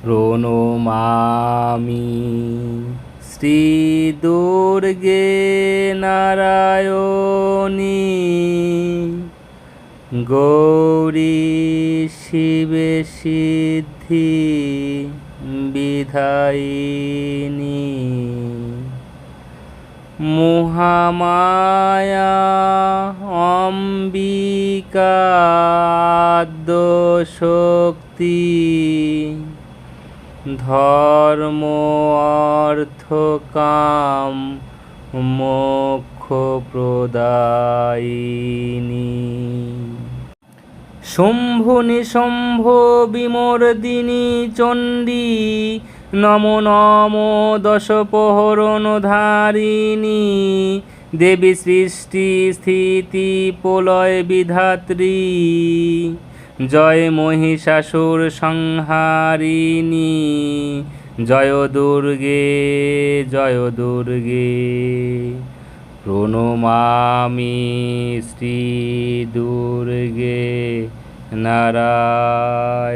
প্রণমামি শ্রী দুর্গে নারায়ণী গৌরী শিবে সিদ্ধি বিধায়িনী মহামায়া অম্বিকা আদ্যশক্তি ধর্ম অর্থ কাম মোক্ষ প্রদায়িনী শম্ভু নিশম্ভ বিমর্দিনী চণ্ডী নমো নমো দশপ্রহরণধারিণী দেবী সৃষ্টি স্থিতি প্রলয় বিধাত্রী জয় মহিষাসুর সংহারিণী জয় দুর্গে প্রণমামি শ্রী দুর্গে নারায়ণ।